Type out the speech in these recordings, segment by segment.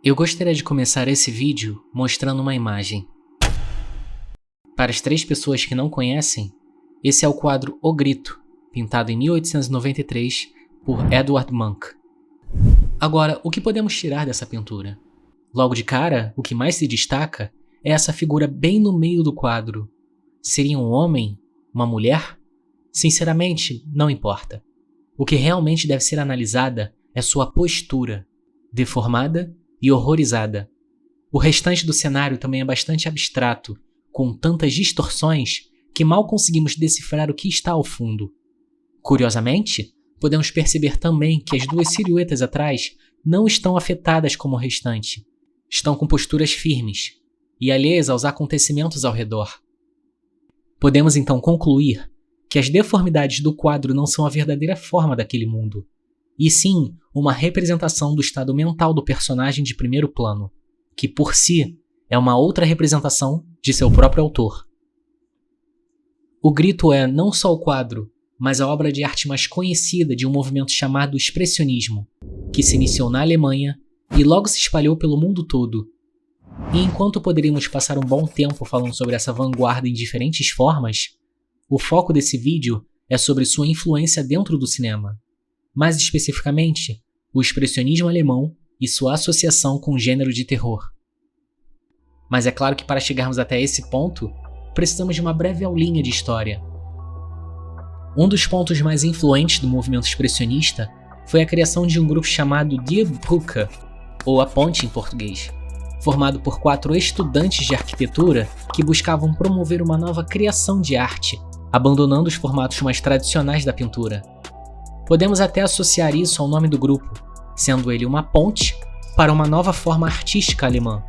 Eu gostaria de começar esse vídeo mostrando uma imagem. Para as 3 pessoas que não conhecem, esse é o quadro O Grito, pintado em 1893 por Edvard Munch. Agora, o que podemos tirar dessa pintura? Logo de cara, o que mais se destaca é essa figura bem no meio do quadro. Seria um homem? Uma mulher? Sinceramente, não importa. O que realmente deve ser analisada é sua postura, deformada e horrorizada. O restante do cenário também é bastante abstrato, com tantas distorções que mal conseguimos decifrar o que está ao fundo. Curiosamente, podemos perceber também que as 2 silhuetas atrás não estão afetadas como o restante. Estão com posturas firmes e alheias aos acontecimentos ao redor. Podemos então concluir que as deformidades do quadro não são a verdadeira forma daquele mundo, e sim uma representação do estado mental do personagem de primeiro plano, que por si é uma outra representação de seu próprio autor. O Grito é não só o quadro, mas a obra de arte mais conhecida de um movimento chamado Expressionismo, que se iniciou na Alemanha e logo se espalhou pelo mundo todo. E enquanto poderíamos passar um bom tempo falando sobre essa vanguarda em diferentes formas, o foco desse vídeo é sobre sua influência dentro do cinema. Mais especificamente, o expressionismo alemão e sua associação com o gênero de terror. Mas é claro que para chegarmos até esse ponto, precisamos de uma breve aulinha de história. Um dos pontos mais influentes do movimento expressionista foi a criação de um grupo chamado Die Brücke, ou a Ponte em português, formado por 4 estudantes de arquitetura que buscavam promover uma nova criação de arte, abandonando os formatos mais tradicionais da pintura. Podemos até associar isso ao nome do grupo, sendo ele uma ponte para uma nova forma artística alemã.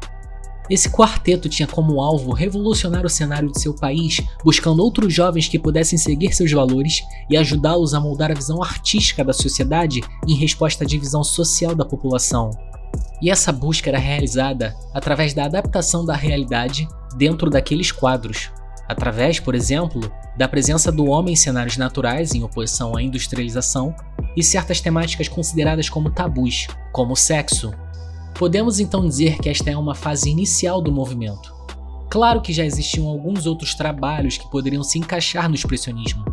Esse quarteto tinha como alvo revolucionar o cenário de seu país, buscando outros jovens que pudessem seguir seus valores e ajudá-los a moldar a visão artística da sociedade em resposta à divisão social da população. E essa busca era realizada através da adaptação da realidade dentro daqueles quadros, através, por exemplo, da presença do homem em cenários naturais em oposição à industrialização e certas temáticas consideradas como tabus, como o sexo. Podemos então dizer que esta é uma fase inicial do movimento. Claro que já existiam alguns outros trabalhos que poderiam se encaixar no expressionismo,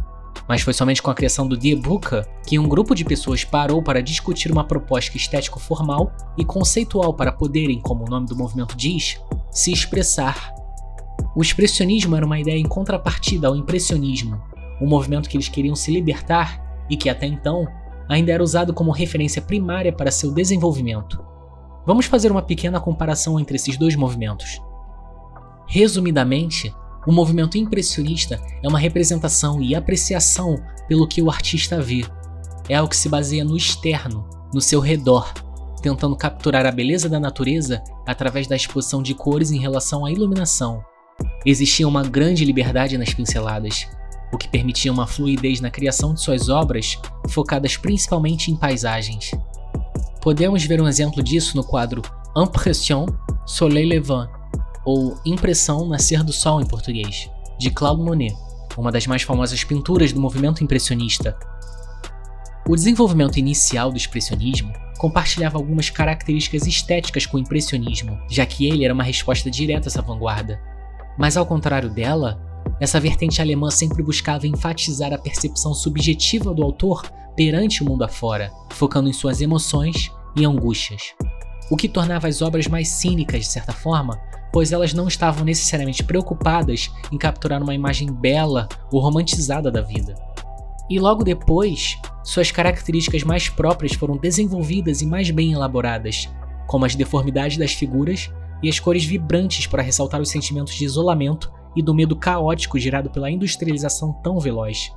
mas foi somente com a criação do Die Brücke que um grupo de pessoas parou para discutir uma proposta estético-formal e conceitual para poderem, como o nome do movimento diz, se expressar. O expressionismo era uma ideia em contrapartida ao impressionismo, um movimento que eles queriam se libertar e que até então ainda era usado como referência primária para seu desenvolvimento. Vamos fazer uma pequena comparação entre esses 2 movimentos. Resumidamente, o movimento impressionista é uma representação e apreciação pelo que o artista vê. É algo que se baseia no externo, no seu redor, tentando capturar a beleza da natureza através da exposição de cores em relação à iluminação. Existia uma grande liberdade nas pinceladas, o que permitia uma fluidez na criação de suas obras, focadas principalmente em paisagens. Podemos ver um exemplo disso no quadro Impression Soleil Levant, ou Impressão Nascer do Sol em português, de Claude Monet, uma das mais famosas pinturas do movimento impressionista. O desenvolvimento inicial do expressionismo compartilhava algumas características estéticas com o impressionismo, já que ele era uma resposta direta a essa vanguarda. Mas ao contrário dela, essa vertente alemã sempre buscava enfatizar a percepção subjetiva do autor perante o mundo afora, focando em suas emoções e angústias. O que tornava as obras mais cínicas de certa forma, pois elas não estavam necessariamente preocupadas em capturar uma imagem bela ou romantizada da vida. E logo depois, suas características mais próprias foram desenvolvidas e mais bem elaboradas, como as deformidades das figuras e as cores vibrantes para ressaltar os sentimentos de isolamento e do medo caótico gerado pela industrialização tão veloz.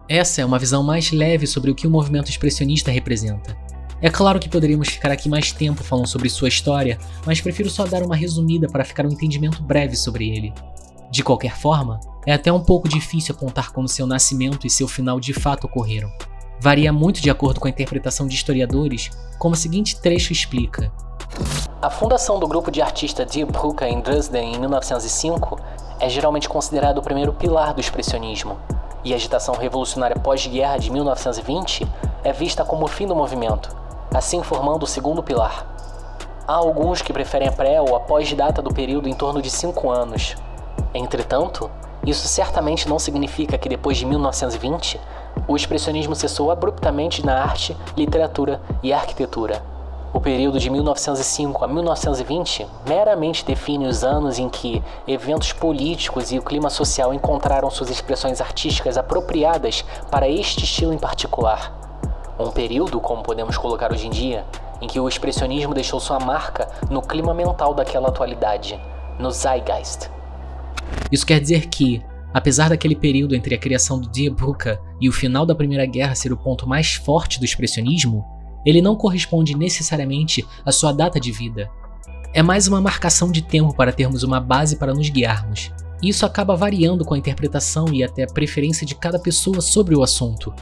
Essa é uma visão mais leve sobre o que o movimento expressionista representa. É claro que poderíamos ficar aqui mais tempo falando sobre sua história, mas prefiro só dar uma resumida para ficar um entendimento breve sobre ele. De qualquer forma, é até um pouco difícil apontar como seu nascimento e seu final de fato ocorreram. Varia muito de acordo com a interpretação de historiadores, como o seguinte trecho explica. A fundação do grupo de artistas Die Brücke em Dresden em 1905 é geralmente considerado o primeiro pilar do expressionismo, e a agitação revolucionária pós-guerra de 1920 é vista como o fim do movimento, assim formando o segundo pilar. Há alguns que preferem a pré ou a pós-data do período em torno de 5 anos. Entretanto, isso certamente não significa que depois de 1920, o expressionismo cessou abruptamente na arte, literatura e arquitetura. O período de 1905 a 1920 meramente define os anos em que eventos políticos e o clima social encontraram suas expressões artísticas apropriadas para este estilo em particular. Um período, como podemos colocar hoje em dia, em que o expressionismo deixou sua marca no clima mental daquela atualidade, no zeitgeist. Isso quer dizer que, apesar daquele período entre a criação do Die Brücke e o final da Primeira Guerra ser o ponto mais forte do expressionismo, ele não corresponde necessariamente à sua data de vida. É mais uma marcação de tempo para termos uma base para nos guiarmos. E isso acaba variando com a interpretação e até a preferência de cada pessoa sobre o assunto.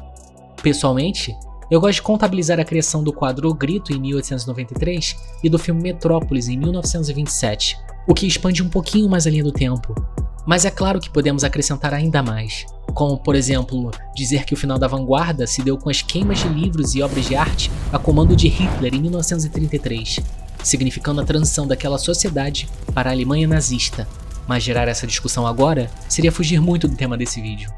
Pessoalmente, eu gosto de contabilizar a criação do quadro O Grito em 1893 e do filme Metrópolis em 1927, o que expande um pouquinho mais a linha do tempo. Mas é claro que podemos acrescentar ainda mais, como, por exemplo, dizer que o final da vanguarda se deu com as queimas de livros e obras de arte a comando de Hitler em 1933, significando a transição daquela sociedade para a Alemanha nazista. Mas gerar essa discussão agora seria fugir muito do tema desse vídeo.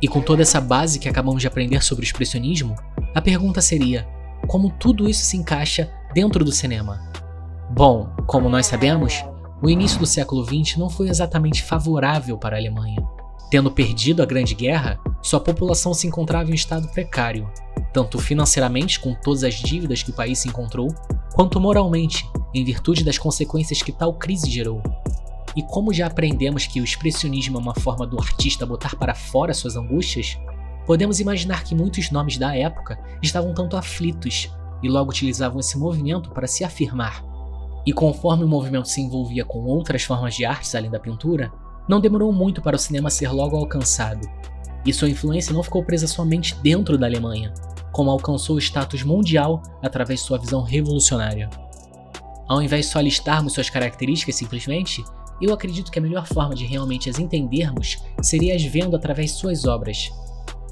E com toda essa base que acabamos de aprender sobre o expressionismo, a pergunta seria: como tudo isso se encaixa dentro do cinema? Bom, como nós sabemos, o início do século XX não foi exatamente favorável para a Alemanha. Tendo perdido a Grande Guerra, sua população se encontrava em um estado precário, tanto financeiramente com todas as dívidas que o país se encontrou, quanto moralmente, em virtude das consequências que tal crise gerou. E como já aprendemos que o expressionismo é uma forma do artista botar para fora suas angústias, podemos imaginar que muitos nomes da época estavam tanto aflitos e logo utilizavam esse movimento para se afirmar. E conforme o movimento se envolvia com outras formas de artes além da pintura, não demorou muito para o cinema ser logo alcançado. E sua influência não ficou presa somente dentro da Alemanha, como alcançou o status mundial através de sua visão revolucionária. Ao invés de só listarmos suas características simplesmente, eu acredito que a melhor forma de realmente as entendermos seria as vendo através de suas obras.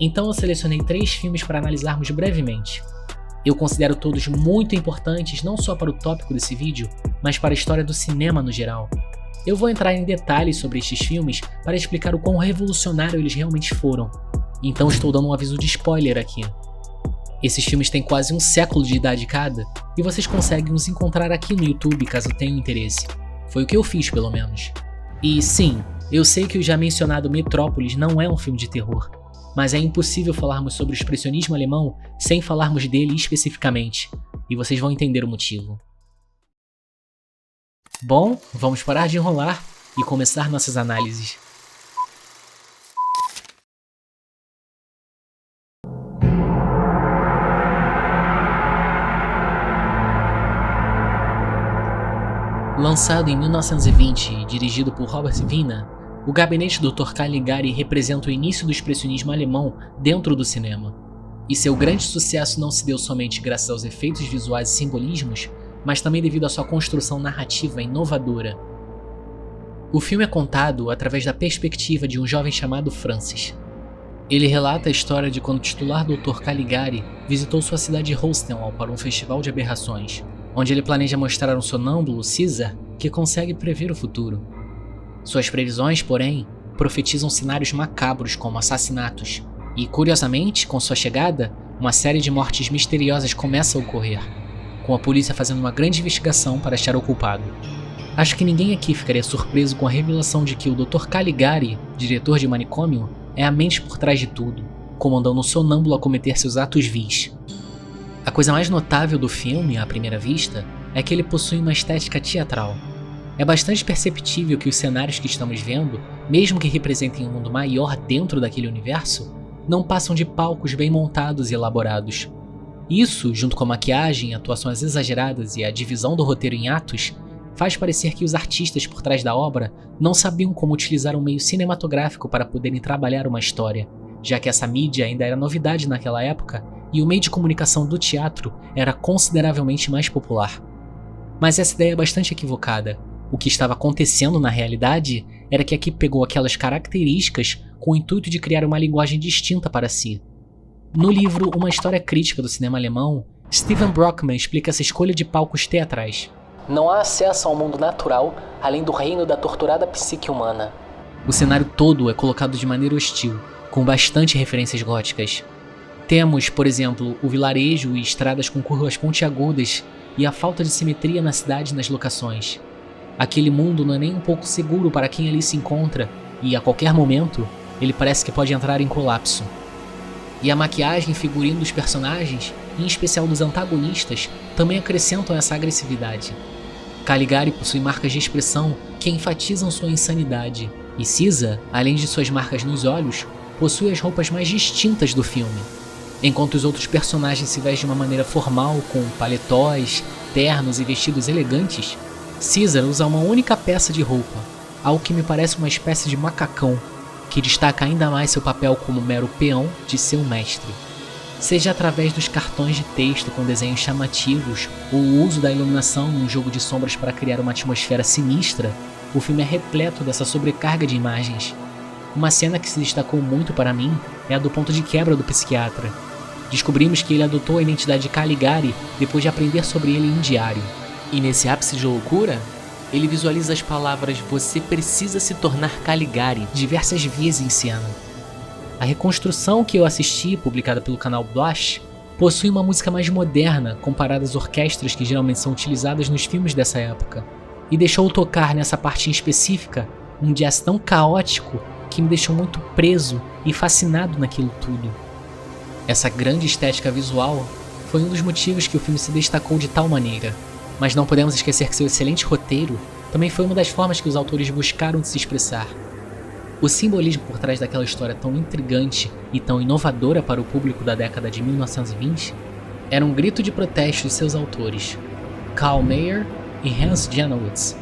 Então eu selecionei 3 filmes para analisarmos brevemente. Eu considero todos muito importantes não só para o tópico desse vídeo, mas para a história do cinema no geral. Eu vou entrar em detalhes sobre estes filmes para explicar o quão revolucionário eles realmente foram, então estou dando um aviso de spoiler aqui. Esses filmes têm quase um século de idade cada, e vocês conseguem os encontrar aqui no YouTube caso tenham interesse. Foi o que eu fiz, pelo menos. E sim, eu sei que o já mencionado Metrópolis não é um filme de terror, mas é impossível falarmos sobre o expressionismo alemão sem falarmos dele especificamente, e vocês vão entender o motivo. Bom, vamos parar de enrolar e começar nossas análises. Lançado em 1920 e dirigido por Robert Wiener, o Gabinete do Dr. Caligari representa o início do expressionismo alemão dentro do cinema. E seu grande sucesso não se deu somente graças aos efeitos visuais e simbolismos, mas também devido à sua construção narrativa inovadora. O filme é contado através da perspectiva de um jovem chamado Francis. Ele relata a história de quando o titular Dr. Caligari visitou sua cidade de Holstenau para um festival de aberrações, onde ele planeja mostrar a um sonâmbulo, Caesar, que consegue prever o futuro. Suas previsões, porém, profetizam cenários macabros como assassinatos, e, curiosamente, com sua chegada, uma série de mortes misteriosas começa a ocorrer, com a polícia fazendo uma grande investigação para achar o culpado. Acho que ninguém aqui ficaria surpreso com a revelação de que o Dr. Caligari, diretor de manicômio, é a mente por trás de tudo, comandando o sonâmbulo a cometer seus atos vis. A coisa mais notável do filme, à primeira vista, é que ele possui uma estética teatral. É bastante perceptível que os cenários que estamos vendo, mesmo que representem um mundo maior dentro daquele universo, não passam de palcos bem montados e elaborados. Isso, junto com a maquiagem, atuações exageradas e a divisão do roteiro em atos, faz parecer que os artistas por trás da obra não sabiam como utilizar um meio cinematográfico para poderem trabalhar uma história, já que essa mídia ainda era novidade naquela época e o meio de comunicação do teatro era consideravelmente mais popular. Mas essa ideia é bastante equivocada. O que estava acontecendo na realidade era que a equipe pegou aquelas características com o intuito de criar uma linguagem distinta para si. No livro Uma História Crítica do Cinema Alemão, Steven Brockman explica essa escolha de palcos teatrais. Não há acesso ao mundo natural além do reino da torturada psique humana. O cenário todo é colocado de maneira hostil, com bastante referências góticas. Temos, por exemplo, o vilarejo e estradas com curvas pontiagudas e a falta de simetria na cidade e nas locações. Aquele mundo não é nem um pouco seguro para quem ali se encontra e, a qualquer momento, ele parece que pode entrar em colapso. E a maquiagem e figurino dos personagens, em especial dos antagonistas, também acrescentam essa agressividade. Caligari possui marcas de expressão que enfatizam sua insanidade, e Caesar, além de suas marcas nos olhos, possui as roupas mais distintas do filme. Enquanto os outros personagens se vestem de uma maneira formal, com paletós, ternos e vestidos elegantes, Caesar usa uma única peça de roupa, algo que me parece uma espécie de macacão, que destaca ainda mais seu papel como mero peão de seu mestre. Seja através dos cartões de texto com desenhos chamativos ou o uso da iluminação em um jogo de sombras para criar uma atmosfera sinistra, o filme é repleto dessa sobrecarga de imagens. Uma cena que se destacou muito para mim é a do ponto de quebra do psiquiatra. Descobrimos que ele adotou a identidade de Caligari depois de aprender sobre ele em um diário. E nesse ápice de loucura, ele visualiza as palavras "você precisa se tornar Caligari" diversas vezes em cena. A reconstrução que eu assisti, publicada pelo canal Blush, possui uma música mais moderna comparada às orquestras que geralmente são utilizadas nos filmes dessa época, e deixou tocar nessa parte em específica um jazz tão caótico que me deixou muito preso e fascinado naquilo tudo. Essa grande estética visual foi um dos motivos que o filme se destacou de tal maneira, mas não podemos esquecer que seu excelente roteiro também foi uma das formas que os autores buscaram de se expressar. O simbolismo por trás daquela história tão intrigante e tão inovadora para o público da década de 1920 era um grito de protesto de seus autores, Karl Mayer e Hans Janowitz.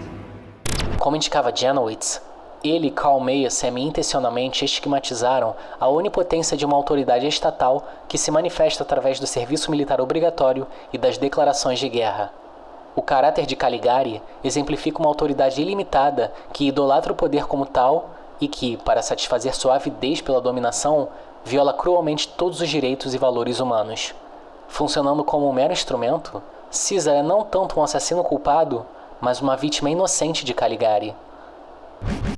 Como indicava Janowitz, ele e Karl Mayer semi-intencionalmente estigmatizaram a onipotência de uma autoridade estatal que se manifesta através do serviço militar obrigatório e das declarações de guerra. O caráter de Caligari exemplifica uma autoridade ilimitada que idolatra o poder como tal e que, para satisfazer sua avidez pela dominação, viola cruelmente todos os direitos e valores humanos. Funcionando como um mero instrumento, Caesar é não tanto um assassino culpado, mas uma vítima inocente de Caligari.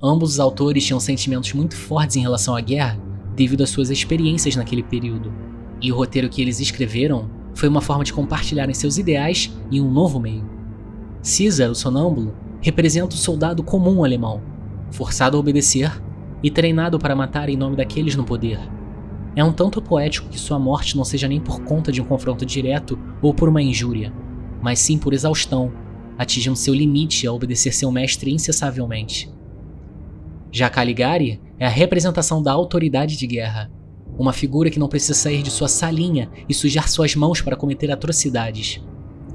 Ambos os autores tinham sentimentos muito fortes em relação à guerra devido às suas experiências naquele período, e o roteiro que eles escreveram foi uma forma de compartilharem seus ideais em um novo meio. Caesar, o sonâmbulo, representa o soldado comum alemão, forçado a obedecer e treinado para matar em nome daqueles no poder. É um tanto poético que sua morte não seja nem por conta de um confronto direto ou por uma injúria, mas sim por exaustão, atingindo seu limite a obedecer seu mestre incessavelmente. Já Caligari é a representação da autoridade de guerra, uma figura que não precisa sair de sua salinha e sujar suas mãos para cometer atrocidades.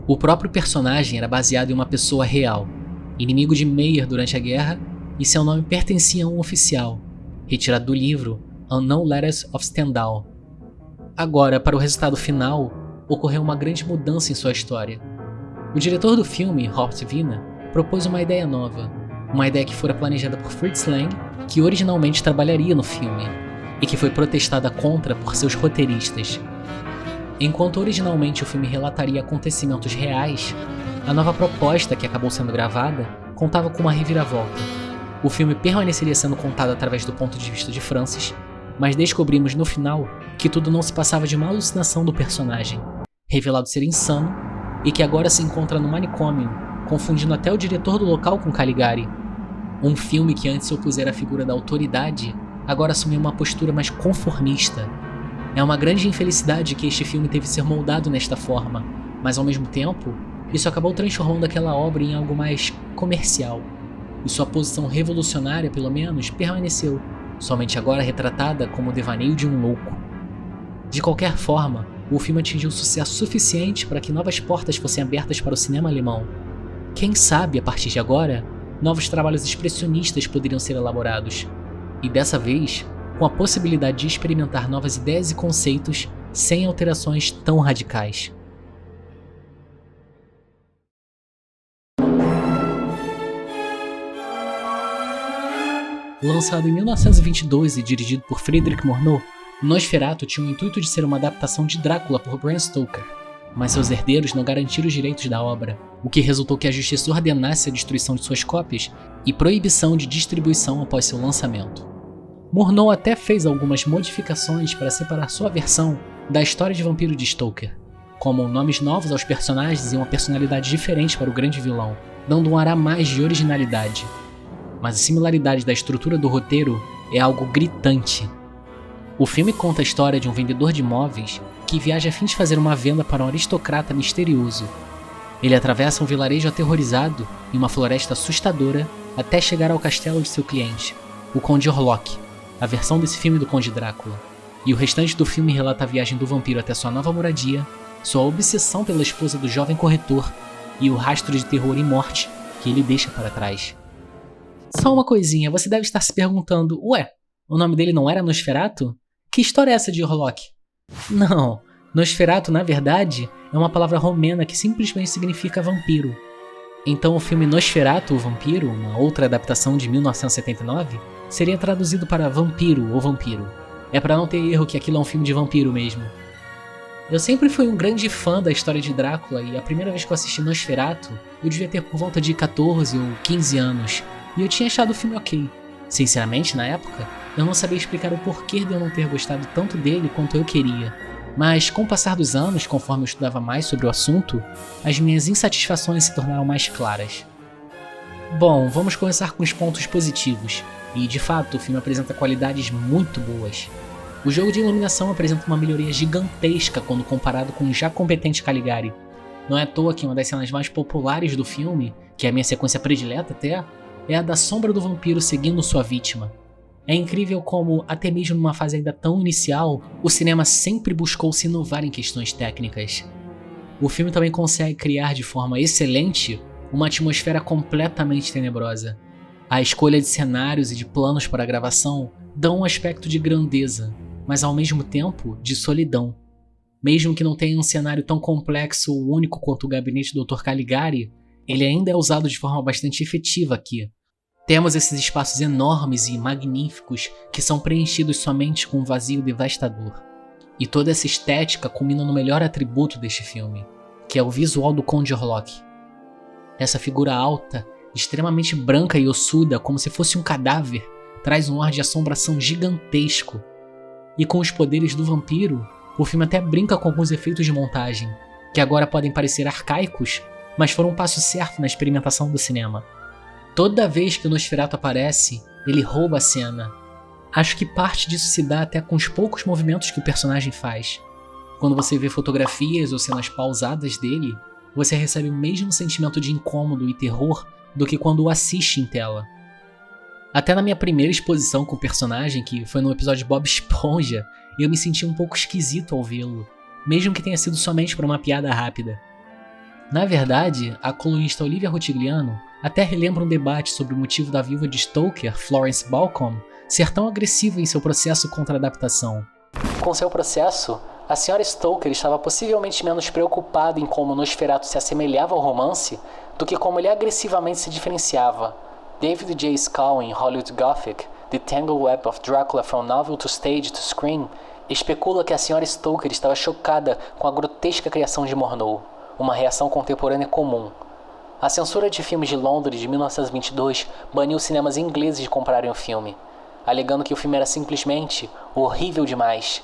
O próprio personagem era baseado em uma pessoa real, inimigo de Mayer durante a guerra, e seu nome pertencia a um oficial, retirado do livro Unknown Letters of Stendhal. Agora, para o resultado final, ocorreu uma grande mudança em sua história. O diretor do filme, Horst Wiener, propôs uma ideia nova, uma ideia que fora planejada por Fritz Lang, que originalmente trabalharia no filme, e que foi protestada contra por seus roteiristas. Enquanto originalmente o filme relataria acontecimentos reais, a nova proposta que acabou sendo gravada contava com uma reviravolta. O filme permaneceria sendo contado através do ponto de vista de Francis, mas descobrimos no final que tudo não se passava de uma alucinação do personagem, revelado ser insano, e que agora se encontra no manicômio, confundindo até o diretor do local com Caligari. Um filme que antes se opusera à figura da autoridade, agora assumiu uma postura mais conformista. É uma grande infelicidade que este filme teve que ser moldado nesta forma, mas ao mesmo tempo, isso acabou transformando aquela obra em algo mais comercial, e sua posição revolucionária, pelo menos, permaneceu, somente agora retratada como o devaneio de um louco. De qualquer forma, o filme atingiu sucesso suficiente para que novas portas fossem abertas para o cinema alemão. Quem sabe, a partir de agora, novos trabalhos expressionistas poderiam ser elaborados, e dessa vez, com a possibilidade de experimentar novas ideias e conceitos sem alterações tão radicais. Lançado em 1922 e dirigido por Friedrich Murnau, Nosferatu tinha o intuito de ser uma adaptação de Drácula por Bram Stoker, mas seus herdeiros não garantiram os direitos da obra, o que resultou que a justiça ordenasse a destruição de suas cópias e proibição de distribuição após seu lançamento. Murnau até fez algumas modificações para separar sua versão da história de vampiro de Stoker, como nomes novos aos personagens e uma personalidade diferente para o grande vilão, dando um ar a mais de originalidade. Mas a similaridade da estrutura do roteiro é algo gritante. O filme conta a história de um vendedor de imóveis que viaja a fim de fazer uma venda para um aristocrata misterioso. Ele atravessa um vilarejo aterrorizado e uma floresta assustadora até chegar ao castelo de seu cliente, o Conde Orlok, a versão desse filme do Conde Drácula. E o restante do filme relata a viagem do vampiro até sua nova moradia, sua obsessão pela esposa do jovem corretor e o rastro de terror e morte que ele deixa para trás. Só uma coisinha, você deve estar se perguntando, ué, o nome dele não era Nosferatu? Que história é essa de Orlok? Não, Nosferatu na verdade é uma palavra romena que simplesmente significa vampiro. Então o filme Nosferatu, o Vampiro, uma outra adaptação de 1979, seria traduzido para Vampiro ou Vampiro. É pra não ter erro que aquilo é um filme de vampiro mesmo. Eu sempre fui um grande fã da história de Drácula e a primeira vez que eu assisti Nosferatu, eu devia ter por volta de 14 ou 15 anos, e eu tinha achado o filme ok. Sinceramente, na época, eu não sabia explicar o porquê de eu não ter gostado tanto dele quanto eu queria. Mas com o passar dos anos, conforme eu estudava mais sobre o assunto, as minhas insatisfações se tornaram mais claras. Bom, vamos começar com os pontos positivos, e de fato o filme apresenta qualidades muito boas. O jogo de iluminação apresenta uma melhoria gigantesca quando comparado com o já competente Caligari. Não é à toa que uma das cenas mais populares do filme, que é a minha sequência predileta até, é a da sombra do vampiro seguindo sua vítima. É incrível como, até mesmo numa fase ainda tão inicial, o cinema sempre buscou se inovar em questões técnicas. O filme também consegue criar de forma excelente uma atmosfera completamente tenebrosa. A escolha de cenários e de planos para a gravação dão um aspecto de grandeza, mas ao mesmo tempo de solidão. Mesmo que não tenha um cenário tão complexo ou único quanto o gabinete do Dr. Caligari, ele ainda é usado de forma bastante efetiva aqui. Temos esses espaços enormes e magníficos que são preenchidos somente com um vazio devastador. E toda essa estética culmina no melhor atributo deste filme, que é o visual do Conde Orlok. Essa figura alta, extremamente branca e ossuda, como se fosse um cadáver, traz um ar de assombração gigantesco. E com os poderes do vampiro, o filme até brinca com alguns efeitos de montagem, que agora podem parecer arcaicos, mas foram um passo certo na experimentação do cinema. Toda vez que o Nosferatu aparece, ele rouba a cena. Acho que parte disso se dá até com os poucos movimentos que o personagem faz. Quando você vê fotografias ou cenas pausadas dele, você recebe o mesmo sentimento de incômodo e terror do que quando o assiste em tela. Até na minha primeira exposição com o personagem, que foi no episódio Bob Esponja, eu me senti um pouco esquisito ao vê-lo, mesmo que tenha sido somente por uma piada rápida. Na verdade, a colunista Olivia Rotigliano até relembra um debate sobre o motivo da viúva de Stoker, Florence Balcom, ser tão agressiva em seu processo contra a adaptação. Com seu processo, a senhora Stoker estava possivelmente menos preocupada em como Nosferatu se assemelhava ao romance do que como ele agressivamente se diferenciava. David J. Scull, em Hollywood Gothic, The Tangled Web of Dracula from Novel to Stage to Screen, especula que a senhora Stoker estava chocada com a grotesca criação de Murnau, uma reação contemporânea comum. A censura de filmes de Londres de 1922 baniu os cinemas ingleses de comprarem o filme, alegando que o filme era simplesmente horrível demais.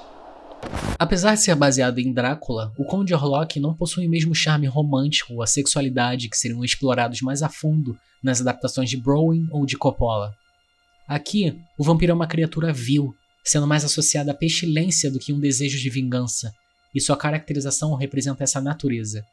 Apesar de ser baseado em Drácula, o Conde Orlok não possui o mesmo charme romântico ou a sexualidade que seriam explorados mais a fundo nas adaptações de Brolin ou de Coppola. Aqui, o vampiro é uma criatura vil, sendo mais associada à pestilência do que um desejo de vingança, e sua caracterização representa essa natureza.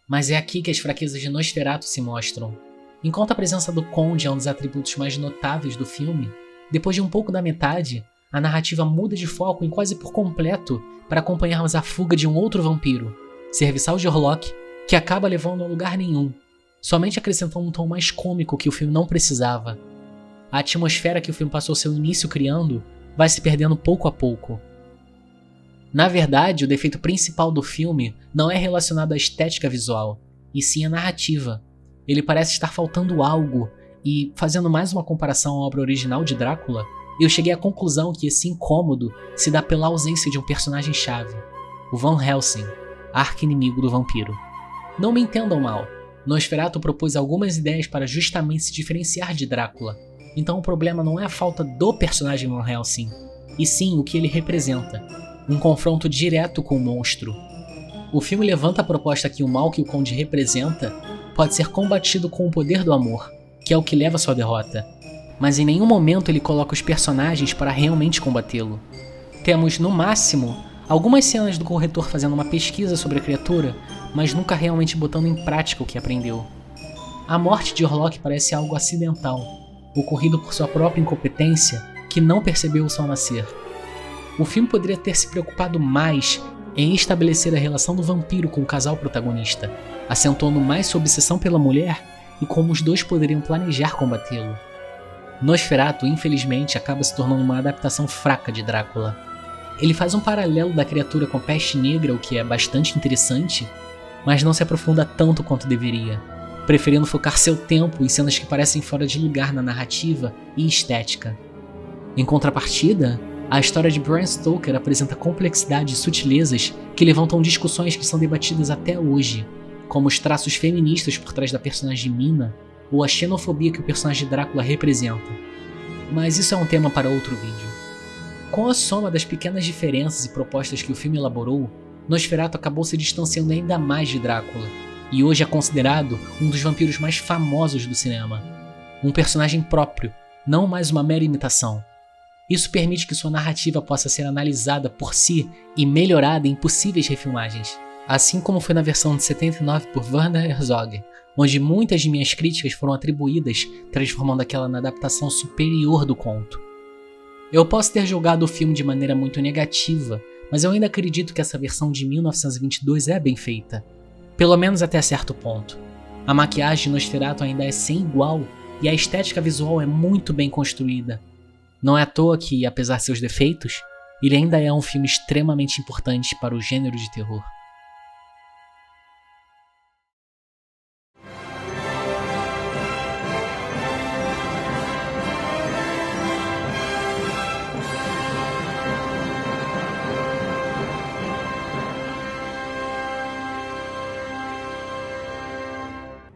Mas é aqui que as fraquezas de Nosferatu se mostram. Enquanto a presença do Conde é um dos atributos mais notáveis do filme, depois de um pouco da metade, a narrativa muda de foco em quase por completo para acompanharmos a fuga de um outro vampiro, serviçal de Orlok, que acaba levando a lugar nenhum, somente acrescentando um tom mais cômico que o filme não precisava. A atmosfera que o filme passou seu início criando vai se perdendo pouco a pouco. Na verdade, o defeito principal do filme não é relacionado à estética visual, e sim à narrativa. Ele parece estar faltando algo, e, fazendo mais uma comparação à obra original de Drácula, eu cheguei à conclusão que esse incômodo se dá pela ausência de um personagem-chave, o Van Helsing. arqui-inimigo do vampiro. Não me entendam mal, Nosferatu propôs algumas ideias para justamente se diferenciar de Drácula, então o problema não é a falta do personagem Van Helsing, e sim o que ele representa, um confronto direto com o monstro. O filme levanta a proposta que o mal que o Conde representa pode ser combatido com o poder do amor, que é o que leva à sua derrota, mas em nenhum momento ele coloca os personagens para realmente combatê-lo. Temos, no máximo, algumas cenas do corretor fazendo uma pesquisa sobre a criatura, mas nunca realmente botando em prática o que aprendeu. A morte de Orlok parece algo acidental, ocorrido por sua própria incompetência, que não percebeu o sol nascer. O filme poderia ter se preocupado mais em estabelecer a relação do vampiro com o casal protagonista, acentuando mais sua obsessão pela mulher e como os dois poderiam planejar combatê-lo. Nosferatu, infelizmente, acaba se tornando uma adaptação fraca de Drácula. Ele faz um paralelo da criatura com a peste negra, o que é bastante interessante, mas não se aprofunda tanto quanto deveria, preferindo focar seu tempo em cenas que parecem fora de lugar na narrativa e estética. Em contrapartida, a história de Bram Stoker apresenta complexidade e sutilezas que levantam discussões que são debatidas até hoje, como os traços feministas por trás da personagem Mina ou a xenofobia que o personagem Drácula representa. Mas isso é um tema para outro vídeo. Com a soma das pequenas diferenças e propostas que o filme elaborou, Nosferatu acabou se distanciando ainda mais de Drácula, e hoje é considerado um dos vampiros mais famosos do cinema. Um personagem próprio, não mais uma mera imitação. Isso permite que sua narrativa possa ser analisada por si e melhorada em possíveis refilmagens, assim como foi na versão de 79 por Werner Herzog, onde muitas de minhas críticas foram atribuídas, transformando aquela na adaptação superior do conto. Eu posso ter julgado o filme de maneira muito negativa, mas eu ainda acredito que essa versão de 1922 é bem feita, pelo menos até certo ponto. A maquiagem de Nosferatu ainda é sem igual e a estética visual é muito bem construída. Não é à toa que, apesar de seus defeitos, ele ainda é um filme extremamente importante para o gênero de terror.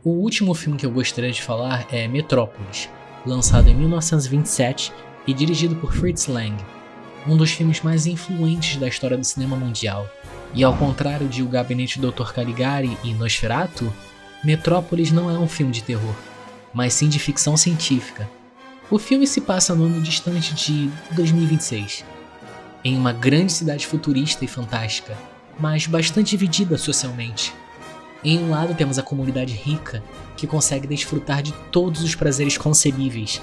O último filme que eu gostaria de falar é Metrópolis, lançado em 1927 e dirigido por Fritz Lang, um dos filmes mais influentes da história do cinema mundial. E ao contrário de O Gabinete do Dr. Caligari e Nosferatu, Metrópolis não é um filme de terror, mas sim de ficção científica. O filme se passa no ano distante de 2026, em uma grande cidade futurista e fantástica, mas bastante dividida socialmente. Em um lado temos a comunidade rica, que consegue desfrutar de todos os prazeres concebíveis,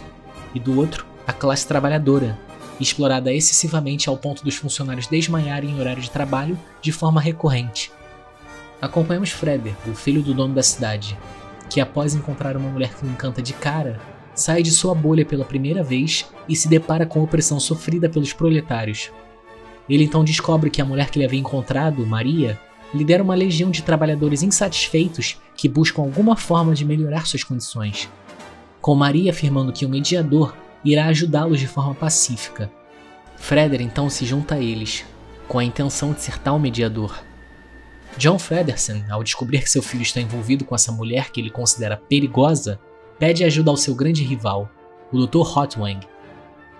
e do outro, a classe trabalhadora, explorada excessivamente ao ponto dos funcionários desmaiarem em horário de trabalho de forma recorrente. Acompanhamos Freder, o filho do dono da cidade, que após encontrar uma mulher que o encanta de cara, sai de sua bolha pela primeira vez e se depara com a opressão sofrida pelos proletários. Ele então descobre que a mulher que ele havia encontrado, Maria, lidera uma legião de trabalhadores insatisfeitos que buscam alguma forma de melhorar suas condições, com Maria afirmando que um mediador irá ajudá-los de forma pacífica. Freder então se junta a eles, com a intenção de ser tal mediador. John Fredersen, ao descobrir que seu filho está envolvido com essa mulher que ele considera perigosa, pede ajuda ao seu grande rival, o Dr. Hotwang.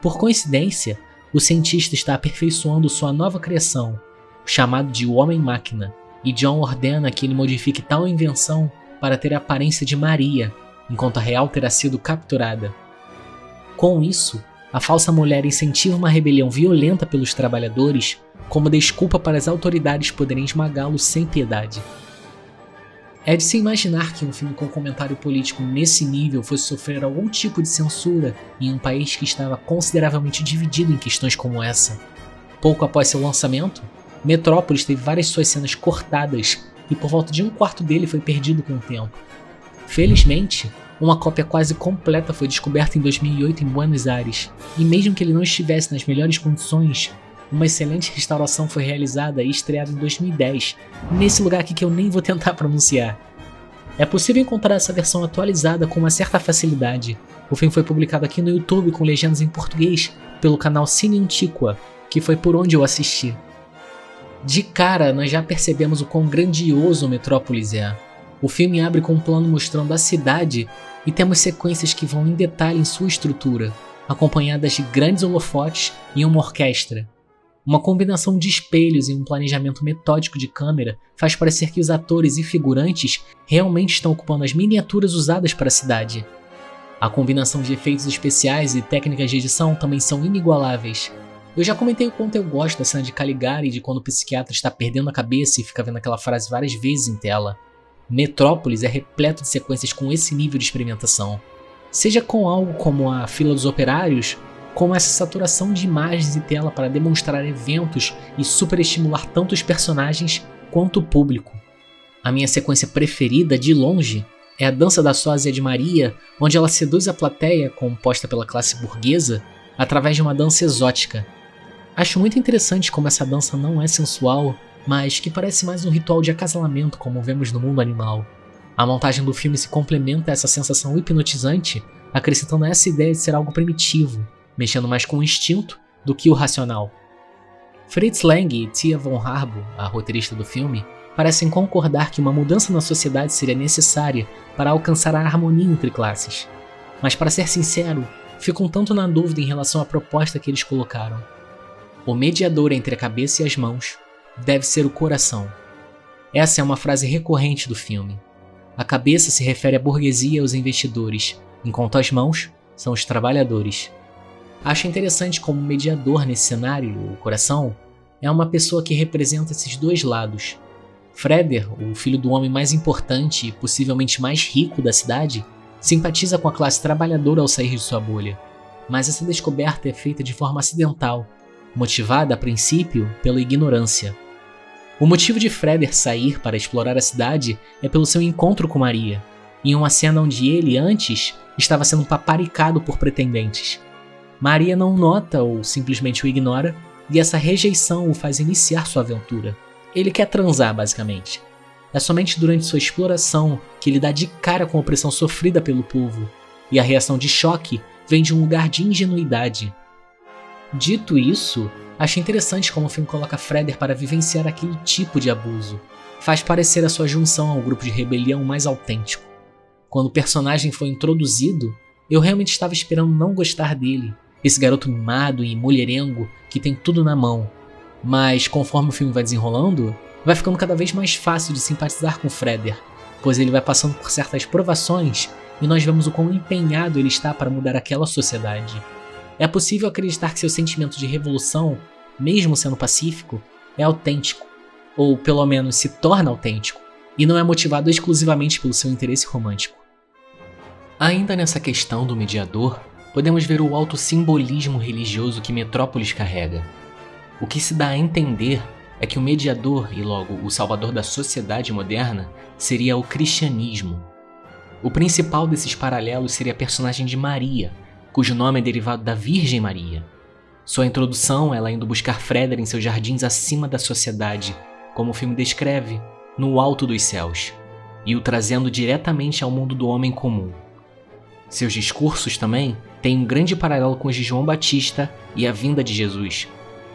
Por coincidência, o cientista está aperfeiçoando sua nova criação, chamado de Homem-Máquina, e John ordena que ele modifique tal invenção para ter a aparência de Maria, enquanto a real terá sido capturada. Com isso, a falsa mulher incentiva uma rebelião violenta pelos trabalhadores como desculpa para as autoridades poderem esmagá-lo sem piedade. É de se imaginar que um filme com comentário político nesse nível fosse sofrer algum tipo de censura em um país que estava consideravelmente dividido em questões como essa. Pouco após seu lançamento, Metrópolis teve várias suas cenas cortadas e por volta de um quarto dele foi perdido com o tempo. Felizmente, uma cópia quase completa foi descoberta em 2008 em Buenos Aires, e mesmo que ele não estivesse nas melhores condições, uma excelente restauração foi realizada e estreada em 2010, nesse lugar aqui que eu nem vou tentar pronunciar. É possível encontrar essa versão atualizada com uma certa facilidade. O filme foi publicado aqui no YouTube com legendas em português pelo canal Cine Antiqua, que foi por onde eu assisti. De cara, nós já percebemos o quão grandioso Metrópolis é. O filme abre com um plano mostrando a cidade e temos sequências que vão em detalhe em sua estrutura, acompanhadas de grandes holofotes e uma orquestra. Uma combinação de espelhos e um planejamento metódico de câmera faz parecer que os atores e figurantes realmente estão ocupando as miniaturas usadas para a cidade. A combinação de efeitos especiais e técnicas de edição também são inigualáveis. Eu já comentei o quanto eu gosto da cena de Caligari, de quando o psiquiatra está perdendo a cabeça e fica vendo aquela frase várias vezes em tela. Metrópolis é repleto de sequências com esse nível de experimentação. Seja com algo como a Fila dos Operários, como essa saturação de imagens e tela para demonstrar eventos e superestimular tanto os personagens quanto o público. A minha sequência preferida, de longe, é a dança da sósia de Maria, onde ela seduz a plateia, composta pela classe burguesa, através de uma dança exótica. Acho muito interessante como essa dança não é sensual, mas que parece mais um ritual de acasalamento como vemos no mundo animal. A montagem do filme se complementa a essa sensação hipnotizante, acrescentando essa ideia de ser algo primitivo, mexendo mais com o instinto do que o racional. Fritz Lang e Tia von Harbo, a roteirista do filme, parecem concordar que uma mudança na sociedade seria necessária para alcançar a harmonia entre classes. Mas para ser sincero, fico um tanto na dúvida em relação à proposta que eles colocaram. O mediador entre a cabeça e as mãos deve ser o coração. Essa é uma frase recorrente do filme. A cabeça se refere à burguesia e aos investidores, enquanto as mãos são os trabalhadores. Acho interessante como mediador nesse cenário, o coração, é uma pessoa que representa esses dois lados. Freder, o filho do homem mais importante e possivelmente mais rico da cidade, simpatiza com a classe trabalhadora ao sair de sua bolha, mas essa descoberta é feita de forma acidental, motivada a princípio pela ignorância. O motivo de Freder sair para explorar a cidade é pelo seu encontro com Maria, em uma cena onde ele, antes, estava sendo paparicado por pretendentes. Maria não o nota ou simplesmente o ignora, e essa rejeição o faz iniciar sua aventura. Ele quer transar, basicamente. É somente durante sua exploração que ele dá de cara com a opressão sofrida pelo povo, e a reação de choque vem de um lugar de ingenuidade. Dito isso, acho interessante como o filme coloca Freder para vivenciar aquele tipo de abuso. Faz parecer a sua junção ao grupo de rebelião mais autêntico. Quando o personagem foi introduzido, eu realmente estava esperando não gostar dele, esse garoto mimado e mulherengo que tem tudo na mão. Mas conforme o filme vai desenrolando, vai ficando cada vez mais fácil de simpatizar com Freder, pois ele vai passando por certas provações e nós vemos o quão empenhado ele está para mudar aquela sociedade. É possível acreditar que seu sentimento de revolução, mesmo sendo pacífico, é autêntico, ou pelo menos se torna autêntico, e não é motivado exclusivamente pelo seu interesse romântico. Ainda nessa questão do mediador, podemos ver o alto simbolismo religioso que Metrópolis carrega. O que se dá a entender é que o mediador e logo o salvador da sociedade moderna seria o cristianismo. O principal desses paralelos seria a personagem de Maria, cujo nome é derivado da Virgem Maria. Sua introdução, ela indo buscar Freder em seus jardins acima da sociedade, como o filme descreve, no alto dos céus, e o trazendo diretamente ao mundo do homem comum. Seus discursos também têm um grande paralelo com os de João Batista e a vinda de Jesus,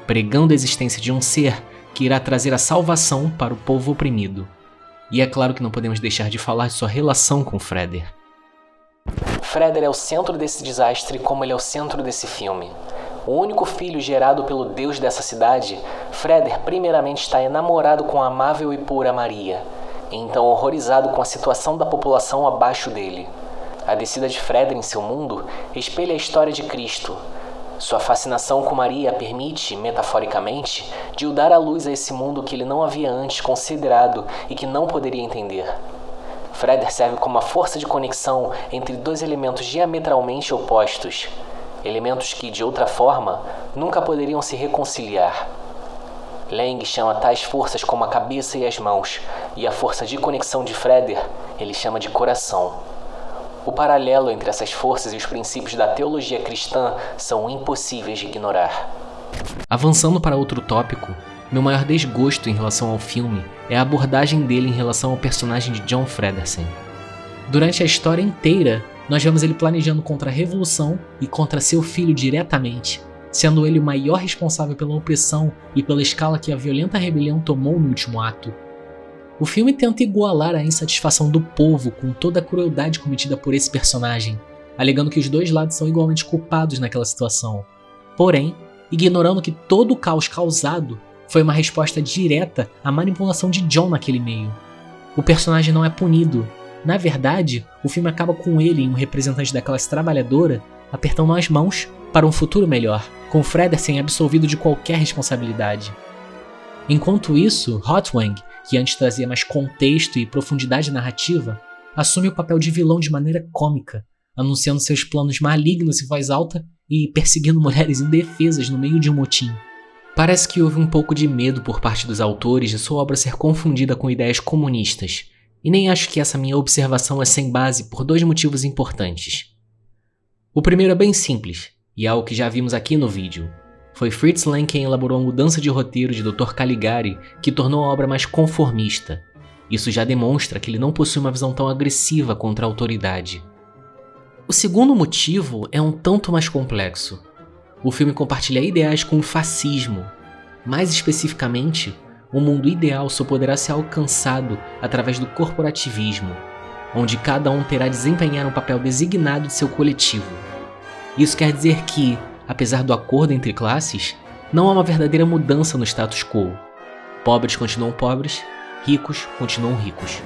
pregando a existência de um ser que irá trazer a salvação para o povo oprimido. E é claro que não podemos deixar de falar de sua relação com Freder. Freder é o centro desse desastre como ele é o centro desse filme. O único filho gerado pelo Deus dessa cidade, Freder primeiramente está enamorado com a amável e pura Maria, e então horrorizado com a situação da população abaixo dele. A descida de Freder em seu mundo espelha a história de Cristo. Sua fascinação com Maria permite, metaforicamente, de o dar à luz a esse mundo que ele não havia antes considerado e que não poderia entender. Freder serve como uma força de conexão entre dois elementos diametralmente opostos, elementos que, de outra forma, nunca poderiam se reconciliar. Lang chama tais forças como a cabeça e as mãos, e a força de conexão de Freder ele chama de coração. O paralelo entre essas forças e os princípios da teologia cristã são impossíveis de ignorar. Avançando para outro tópico, meu maior desgosto em relação ao filme é a abordagem dele em relação ao personagem de John Fredersen. Durante a história inteira, nós vemos ele planejando contra a revolução e contra seu filho diretamente, sendo ele o maior responsável pela opressão e pela escala que a violenta rebelião tomou no último ato. O filme tenta igualar a insatisfação do povo com toda a crueldade cometida por esse personagem, alegando que os dois lados são igualmente culpados naquela situação. Porém, ignorando que todo o caos causado foi uma resposta direta à manipulação de John naquele meio. O personagem não é punido. Na verdade, o filme acaba com ele, um representante da classe trabalhadora, apertando as mãos para um futuro melhor, com Fredersen absolvido de qualquer responsabilidade. Enquanto isso, Hotwang, que antes trazia mais contexto e profundidade narrativa, assume o papel de vilão de maneira cômica, anunciando seus planos malignos em voz alta e perseguindo mulheres indefesas no meio de um motim. Parece que houve um pouco de medo por parte dos autores de sua obra ser confundida com ideias comunistas, e nem acho que essa minha observação é sem base por dois motivos importantes. O primeiro é bem simples, e é algo que já vimos aqui no vídeo. Foi Fritz Lang quem elaborou a mudança de roteiro de Dr. Caligari que tornou a obra mais conformista. Isso já demonstra que ele não possui uma visão tão agressiva contra a autoridade. O segundo motivo é um tanto mais complexo. O filme compartilha ideais com o fascismo. Mais especificamente, o mundo ideal só poderá ser alcançado através do corporativismo, onde cada um terá de desempenhar um papel designado de seu coletivo. Isso quer dizer que, apesar do acordo entre classes, não há uma verdadeira mudança no status quo. Pobres continuam pobres, ricos continuam ricos.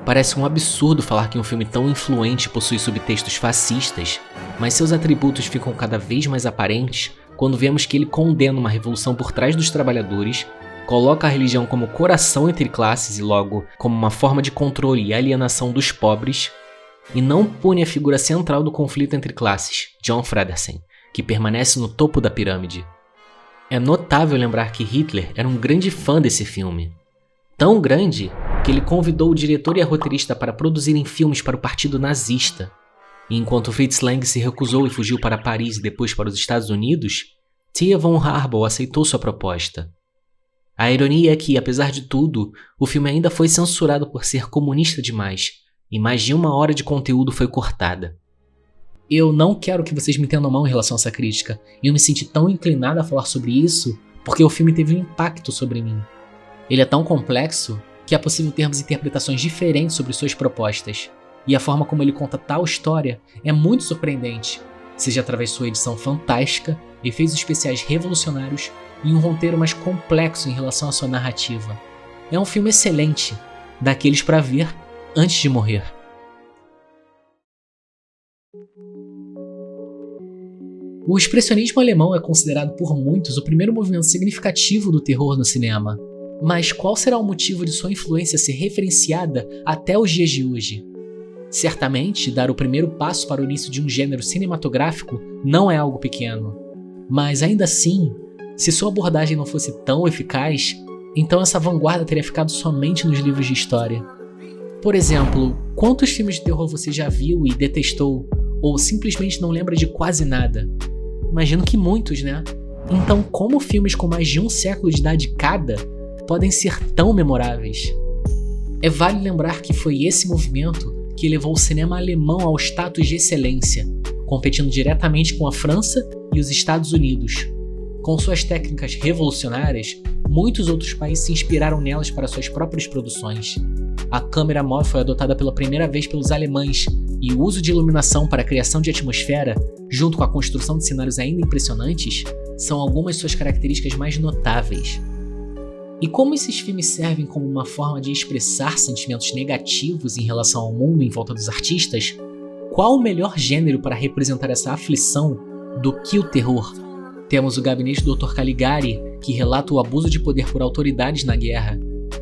Parece um absurdo falar que um filme tão influente possui subtextos fascistas, mas seus atributos ficam cada vez mais aparentes quando vemos que ele condena uma revolução por trás dos trabalhadores, coloca a religião como coração entre classes e logo como uma forma de controle e alienação dos pobres, e não pune a figura central do conflito entre classes, John Fredersen, que permanece no topo da pirâmide. É notável lembrar que Hitler era um grande fã desse filme. Tão grande que ele convidou o diretor e a roteirista para produzirem filmes para o partido nazista. E enquanto Fritz Lang se recusou e fugiu para Paris e depois para os Estados Unidos, Thea von Harbou aceitou sua proposta. A ironia é que, apesar de tudo, o filme ainda foi censurado por ser comunista demais, e mais de 1 hora de conteúdo foi cortada. Eu não quero que vocês me entendam mal em relação a essa crítica, e eu me senti tão inclinado a falar sobre isso porque o filme teve um impacto sobre mim. Ele é tão complexo que é possível termos interpretações diferentes sobre suas propostas, e a forma como ele conta tal história é muito surpreendente, seja através de sua edição fantástica, efeitos especiais revolucionários e um roteiro mais complexo em relação à sua narrativa. É um filme excelente, daqueles para ver antes de morrer. O expressionismo alemão é considerado por muitos o primeiro movimento significativo do terror no cinema. Mas qual será o motivo de sua influência ser referenciada até os dias de hoje? Certamente, dar o primeiro passo para o início de um gênero cinematográfico não é algo pequeno. Mas ainda assim, se sua abordagem não fosse tão eficaz, então essa vanguarda teria ficado somente nos livros de história. Por exemplo, quantos filmes de terror você já viu e detestou, ou simplesmente não lembra de quase nada? Imagino que muitos, né? Então, como filmes com mais de 1 século de idade cada podem ser tão memoráveis? É válido lembrar que foi esse movimento que levou o cinema alemão ao status de excelência, competindo diretamente com a França e os Estados Unidos. Com suas técnicas revolucionárias, muitos outros países se inspiraram nelas para suas próprias produções. A câmera móvel foi adotada pela primeira vez pelos alemães, e o uso de iluminação para a criação de atmosfera, junto com a construção de cenários ainda impressionantes, são algumas de suas características mais notáveis. E como esses filmes servem como uma forma de expressar sentimentos negativos em relação ao mundo em volta dos artistas, qual o melhor gênero para representar essa aflição do que o terror? Temos o Gabinete do Dr. Caligari, que relata o abuso de poder por autoridades na guerra,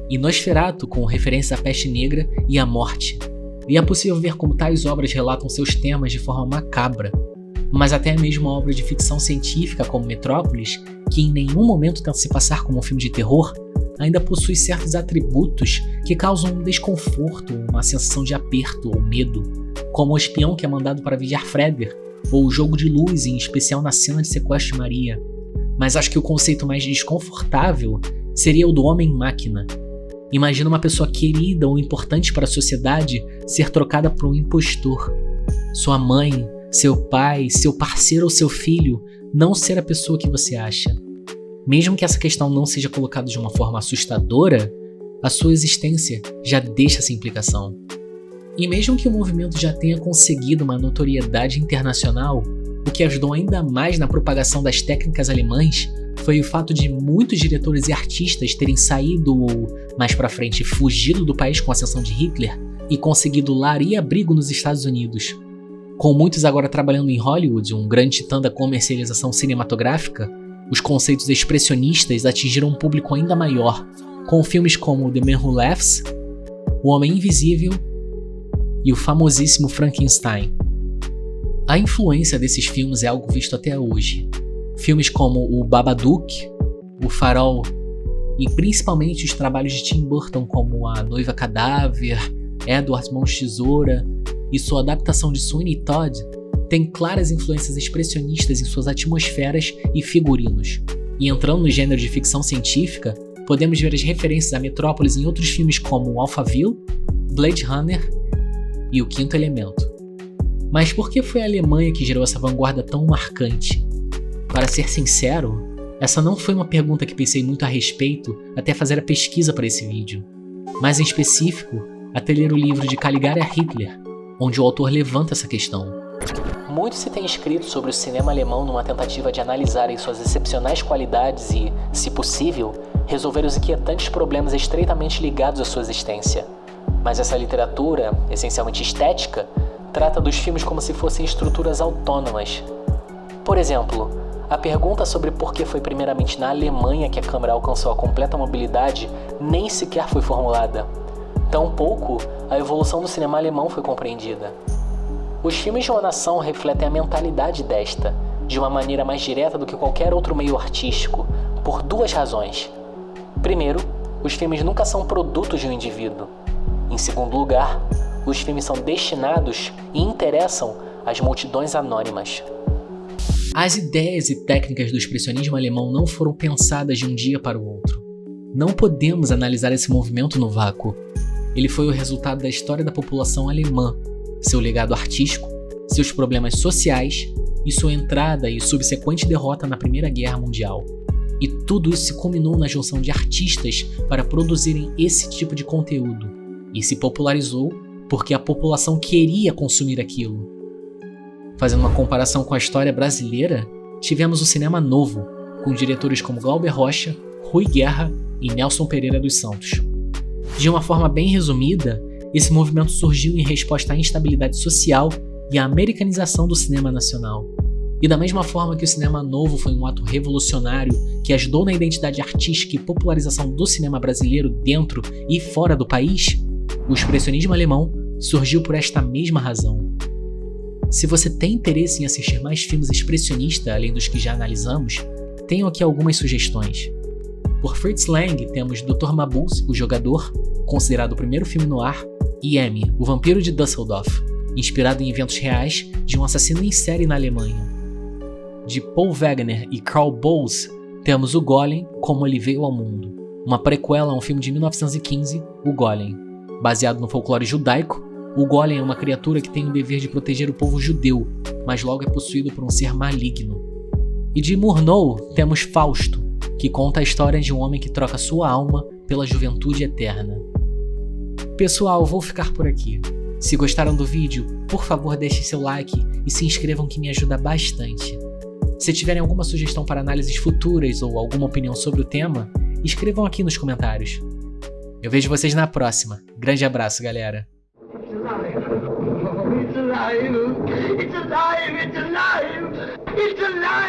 e Nosferatu, com referência à peste negra e à morte. E é possível ver como tais obras relatam seus temas de forma macabra, mas até mesmo uma obra de ficção científica como Metrópolis, que em nenhum momento tenta se passar como um filme de terror, ainda possui certos atributos que causam um desconforto, uma sensação de aperto ou medo, como o espião que é mandado para vigiar Freder, ou o jogo de luz, em especial na cena de sequestro de Maria. Mas acho que o conceito mais desconfortável seria o do homem-máquina. Imagina uma pessoa querida ou importante para a sociedade ser trocada por um impostor. Sua mãe, seu pai, seu parceiro ou seu filho não ser a pessoa que você acha. Mesmo que essa questão não seja colocada de uma forma assustadora, a sua existência já deixa essa implicação. E mesmo que o movimento já tenha conseguido uma notoriedade internacional, o que ajudou ainda mais na propagação das técnicas alemãs foi o fato de muitos diretores e artistas terem saído ou, mais pra frente, fugido do país com a ascensão de Hitler e conseguido lar e abrigo nos Estados Unidos. Com muitos agora trabalhando em Hollywood, um grande titã da comercialização cinematográfica, os conceitos expressionistas atingiram um público ainda maior, com filmes como The Man Who Laughs, O Homem Invisível e o famosíssimo Frankenstein. A influência desses filmes é algo visto até hoje. Filmes como o Babadook, o Farol e principalmente os trabalhos de Tim Burton como A Noiva Cadáver, Edward Mãos de Tesoura e sua adaptação de Sweeney Todd têm claras influências expressionistas em suas atmosferas e figurinos. E entrando no gênero de ficção científica, podemos ver as referências a Metrópolis em outros filmes como Alphaville, Blade Runner e O Quinto Elemento. Mas por que foi a Alemanha que gerou essa vanguarda tão marcante? Para ser sincero, essa não foi uma pergunta que pensei muito a respeito até fazer a pesquisa para esse vídeo. Mais em específico, até ler o livro de Caligari a Hitler, onde o autor levanta essa questão. Muito se tem escrito sobre o cinema alemão numa tentativa de analisarem suas excepcionais qualidades e, se possível, resolver os inquietantes problemas estreitamente ligados à sua existência. Mas essa literatura, essencialmente estética, trata dos filmes como se fossem estruturas autônomas. Por exemplo, a pergunta sobre por que foi primeiramente na Alemanha que a câmera alcançou a completa mobilidade nem sequer foi formulada. Tampouco a evolução do cinema alemão foi compreendida. Os filmes de uma nação refletem a mentalidade desta, de uma maneira mais direta do que qualquer outro meio artístico, por duas razões. Primeiro, os filmes nunca são produtos de um indivíduo. Em segundo lugar, os filmes são destinados e interessam às multidões anônimas. As ideias e técnicas do expressionismo alemão não foram pensadas de um dia para o outro. Não podemos analisar esse movimento no vácuo. Ele foi o resultado da história da população alemã, seu legado artístico, seus problemas sociais e sua entrada e subsequente derrota na Primeira Guerra Mundial. E tudo isso se culminou na junção de artistas para produzirem esse tipo de conteúdo. E se popularizou porque a população queria consumir aquilo. Fazendo uma comparação com a história brasileira, tivemos o cinema novo, com diretores como Glauber Rocha, Rui Guerra e Nelson Pereira dos Santos. De uma forma bem resumida, esse movimento surgiu em resposta à instabilidade social e à americanização do cinema nacional. E da mesma forma que o cinema novo foi um ato revolucionário que ajudou na identidade artística e popularização do cinema brasileiro dentro e fora do país, o expressionismo alemão surgiu por esta mesma razão. Se você tem interesse em assistir mais filmes expressionistas além dos que já analisamos, tenho aqui algumas sugestões. Por Fritz Lang temos Dr. Mabuse, o Jogador, considerado o primeiro filme noir, e M, o Vampiro de Düsseldorf, inspirado em eventos reais de um assassino em série na Alemanha. De Paul Wegener e Karl Bowles, temos O Golem, Como Ele Veio ao Mundo, uma prequela a um filme de 1915, O Golem. Baseado no folclore judaico, o Golem é uma criatura que tem o dever de proteger o povo judeu, mas logo é possuído por um ser maligno. E de Murnau temos Fausto, que conta a história de um homem que troca sua alma pela juventude eterna. Pessoal, vou ficar por aqui. Se gostaram do vídeo, por favor deixem seu like e se inscrevam que me ajuda bastante. Se tiverem alguma sugestão para análises futuras ou alguma opinião sobre o tema, escrevam aqui nos comentários. Eu vejo vocês na próxima. Grande abraço, galera. It's alive! It's alive! It's alive! It's alive!